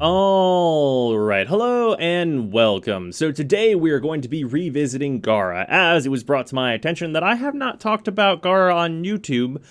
Alright, hello and welcome. So today we are going to be revisiting Gara, as it was brought to my attention that I have not talked about Gara on YouTube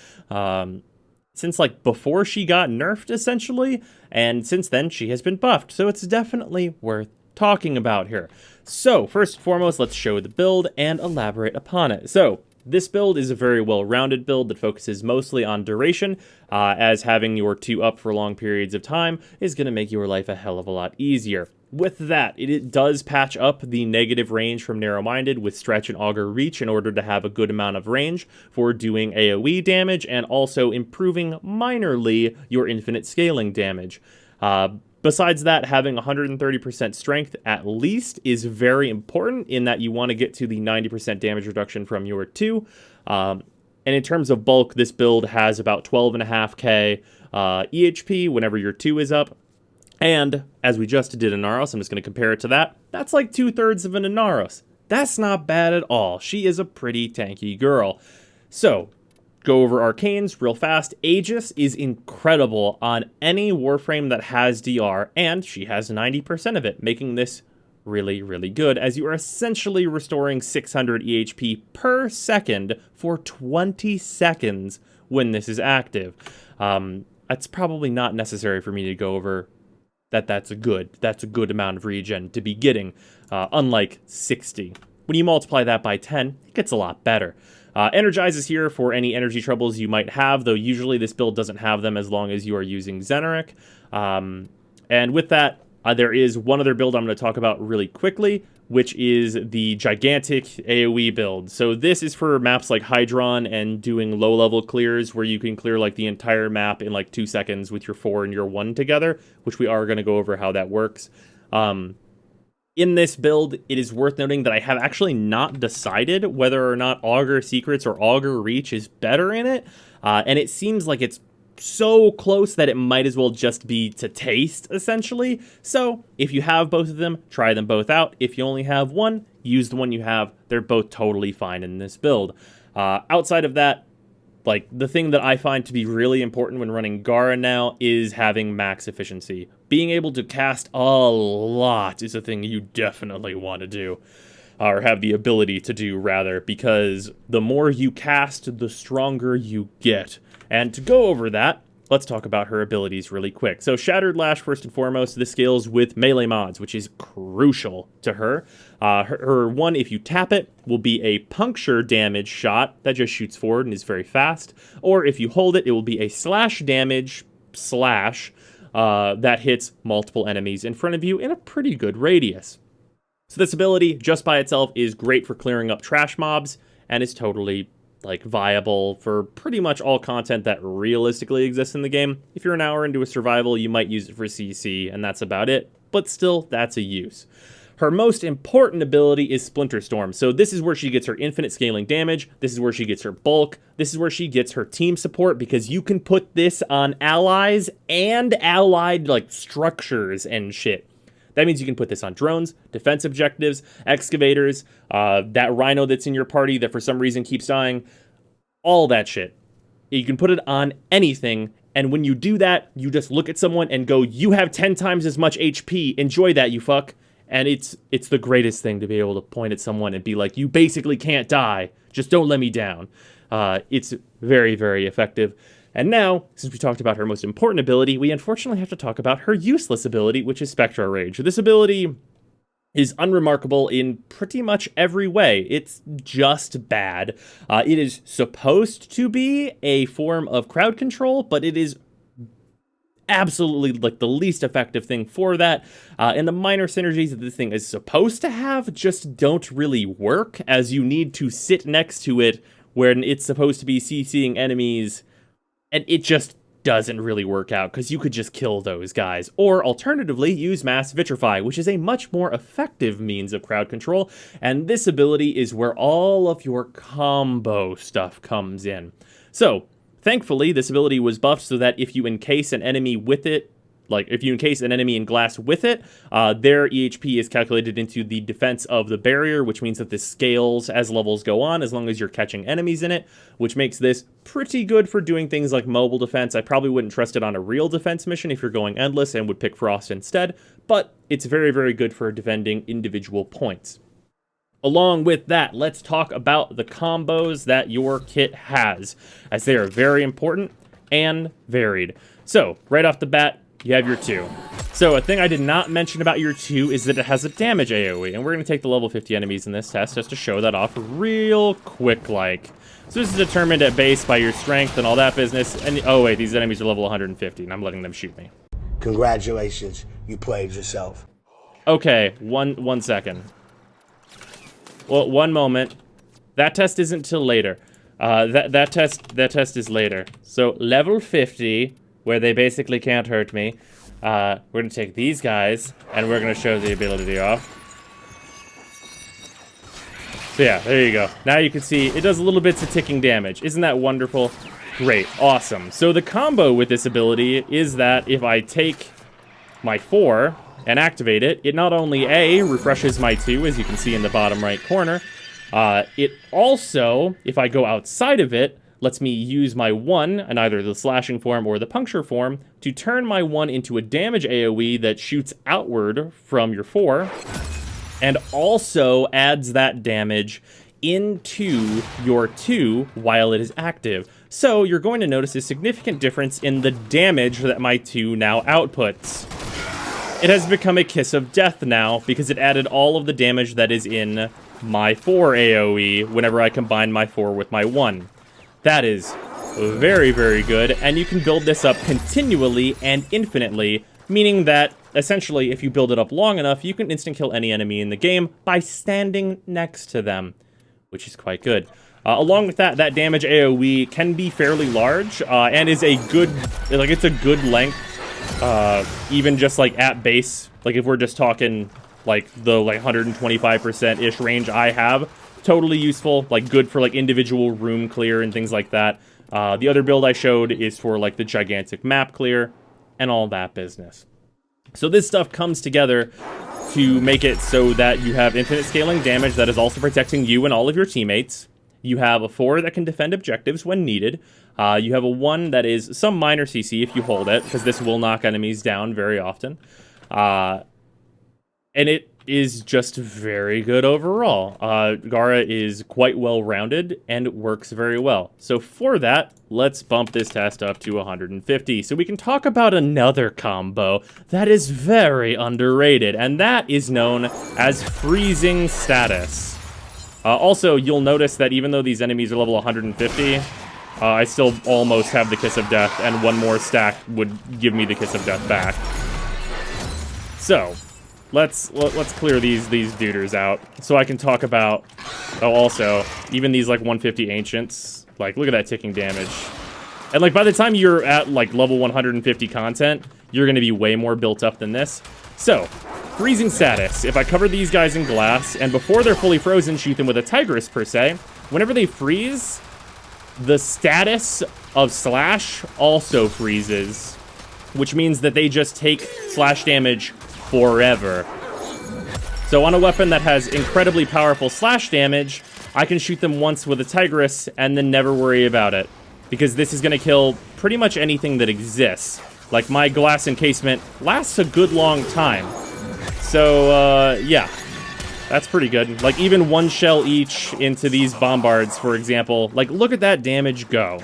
since like before she got nerfed essentially, and since then she has been buffed, so it's definitely worth talking about here. So first and foremost, let's show the build and elaborate upon it. So this build is a very well-rounded build that focuses mostly on duration, as having your 2 up for long periods of time is going to make your life a hell of a lot easier. With that, it does patch up the negative range from Narrow-Minded with Stretch and Augur Reach in order to have a good amount of range for doing AoE damage, and also improving minorly your infinite scaling damage. Besides that, having 130% strength at least is very important in that you want to get to the 90% damage reduction from your 2. And in terms of bulk, this build has about 12.5k EHP whenever your 2 is up. And as we just did Inaros, I'm just going to compare it to that. That's like 2/3 of an Inaros. That's not bad at all. She is a pretty tanky girl. So go over arcanes real fast. Aegis is incredible on any Warframe that has DR, and she has 90% of it, making this really, really good, as you are essentially restoring 600 EHP per second for 20 seconds when this is active. That's probably not necessary for me to go over that's a good amount of regen to be getting, unlike 60. When you multiply that by 10, it gets a lot better. Energize is here for any energy troubles you might have, though usually this build doesn't have them as long as you are using Xeneric. And with that, there is one other build I'm going to talk about really quickly, which is the gigantic AoE build. So this is for maps like Hydron and doing low-level clears where you can clear like the entire map in like 2 seconds with your 4 and your 1 together, which we are going to go over how that works. In this build, it is worth noting that I have actually not decided whether or not Augur Secrets or Augur Reach is better in it, and it seems like it's so close that it might as well just be to taste, essentially. So if you have both of them, try them both out. If you only have one, use the one you have. They're both totally fine in this build. Outside of that, like, the thing that I find to be really important when running Gara now is having max efficiency. Being able to cast a lot is a thing you definitely want to do. Or have the ability to do, rather, because the more you cast, the stronger you get. And to go over that, let's talk about her abilities really quick. So Shattered Lash, first and foremost, this scales with melee mods, which is crucial to her. Her one, if you tap it, will be a puncture damage shot that just shoots forward and is very fast. Or if you hold it, it will be a slash damage slash that hits multiple enemies in front of you in a pretty good radius. So this ability, just by itself, is great for clearing up trash mobs, and is totally like viable for pretty much all content that realistically exists in the game. If you're an hour into a survival, you might use it for CC, and that's about it, but still, that's a use. Her most important ability is Splinter Storm. So this is where she gets her infinite scaling damage, this is where she gets her bulk, this is where she gets her team support, because you can put this on allies and allied like structures and shit. That means you can put this on drones, defense objectives, excavators, that rhino that's in your party that for some reason keeps dying, all that shit. You can put it on anything, and when you do that, you just look at someone and go, you have 10 times as much HP, enjoy that, you fuck. And it's the greatest thing to be able to point at someone and be like, you basically can't die, just don't let me down. It's very, very effective. And now, since we talked about her most important ability, we unfortunately have to talk about her useless ability, which is Spectral Range. This ability is unremarkable in pretty much every way. It's just bad. It is supposed to be a form of crowd control, but it is absolutely like the least effective thing for that. And the minor synergies that this thing is supposed to have just don't really work, as you need to sit next to it when it's supposed to be CCing enemies. And it just doesn't really work out, because you could just kill those guys. Or, alternatively, use Mass Vitrify, which is a much more effective means of crowd control. And this ability is where all of your combo stuff comes in. So, thankfully, this ability was buffed so that if you encase an enemy with it, like if you encase an enemy in glass with it, their EHP is calculated into the defense of the barrier, which means that this scales as levels go on, as long as you're catching enemies in it, which makes this pretty good for doing things like mobile defense. I probably wouldn't trust it on a real defense mission if you're going endless and would pick Frost instead, but it's very, very good for defending individual points. Along with that, let's talk about the combos that your kit has, as they are very important and varied. So, right off the bat, you have your 2. So, a thing I did not mention about your 2 is that it has a damage AoE, and we're going to take the level 50 enemies in this test just to show that off real quick-like. So this is determined at base by your strength and all that business, and oh wait, these enemies are level 150, and I'm letting them shoot me. Congratulations, you played yourself. Okay, one second. Well, one moment. That test isn't till later. That test is later. So level 50, where they basically can't hurt me. We're gonna take these guys, and we're gonna show the ability off. So yeah, there you go. Now you can see it does a little bits of ticking damage. Isn't that wonderful? Great, awesome. So the combo with this ability is that if I take my 4 and activate it, it not only A, refreshes my 2, as you can see in the bottom right corner, it also, if I go outside of it, lets me use my 1, in either the slashing form or the puncture form, to turn my 1 into a damage AoE that shoots outward from your 4, and also adds that damage into your 2 while it is active. So you're going to notice a significant difference in the damage that my 2 now outputs. It has become a kiss of death now, because it added all of the damage that is in my 4 AoE whenever I combine my 4 with my 1. That is very, very good, and you can build this up continually and infinitely, meaning that, essentially, if you build it up long enough, you can instant-kill any enemy in the game by standing next to them, which is quite good. Along with that, that damage AoE can be fairly large, and is a good, like, it's a good length. Even just like at base, like if we're just talking like the 125%-ish range I have, totally useful, like good for like individual room clear and things like that. The other build I showed is for like the gigantic map clear and all that business. So this stuff comes together to make it so that you have infinite scaling damage that is also protecting you and all of your teammates. You have a 4 that can defend objectives when needed. You have a 1 that is some minor CC if you hold it, because this will knock enemies down very often. And it is just very good overall. Gara is quite well-rounded and works very well. So for that, let's bump this test up to 150, so we can talk about another combo that is very underrated, and that is known as freezing status. Also, you'll notice that even though these enemies are level 150, I still almost have the Kiss of Death, and one more stack would give me the Kiss of Death back. So, let's clear these duders out, so I can talk about, oh, also, even these, like, 150 Ancients, like, look at that ticking damage. And, like, by the time you're at, like, level 150 content, you're gonna be way more built up than this. So, freezing status. If I cover these guys in glass, and before they're fully frozen, shoot them with a Tigress, per se, whenever they freeze, the status of Slash also freezes, which means that they just take slash damage forever. So on a weapon that has incredibly powerful slash damage, I can shoot them once with a Tigress and then never worry about it, because this is going to kill pretty much anything that exists. Like, my glass encasement lasts a good long time. So, yeah, that's pretty good. Like, even one shell each into these bombards, for example. Like, look at that damage go.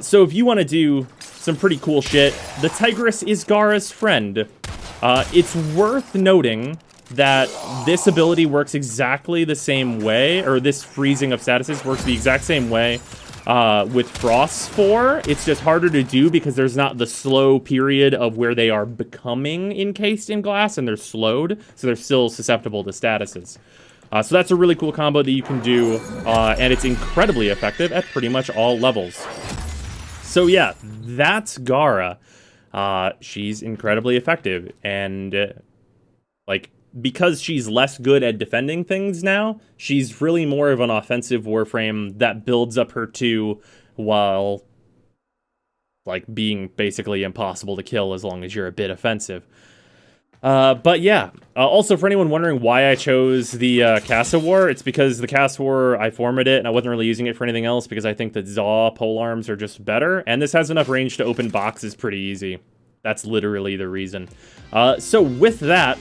So if you want to do some pretty cool shit, the Tigress is Gara's friend. It's worth noting that this ability works exactly the same way, or this freezing of statuses works the exact same way with Frost's 4. It's just harder to do because there's not the slow period of where they are becoming encased in glass and they're slowed, so they're still susceptible to statuses. So that's a really cool combo that you can do, and it's incredibly effective at pretty much all levels. So yeah, that's Gara. She's incredibly effective, and like, because she's less good at defending things now, she's really more of an offensive Warframe that builds up her 2 while like being basically impossible to kill as long as you're a bit offensive. But yeah, also for anyone wondering why I chose the Casa War, it's because the Casa War, I formatted it and I wasn't really using it for anything else because I think that Zaw polearms are just better, and this has enough range to open boxes pretty easy. That's literally the reason. So with that,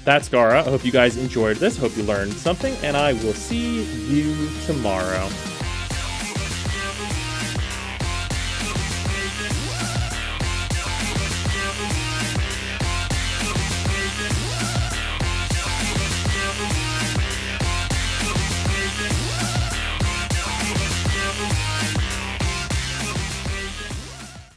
that's Gara. I hope you guys enjoyed this, hope you learned something, and I will see you tomorrow.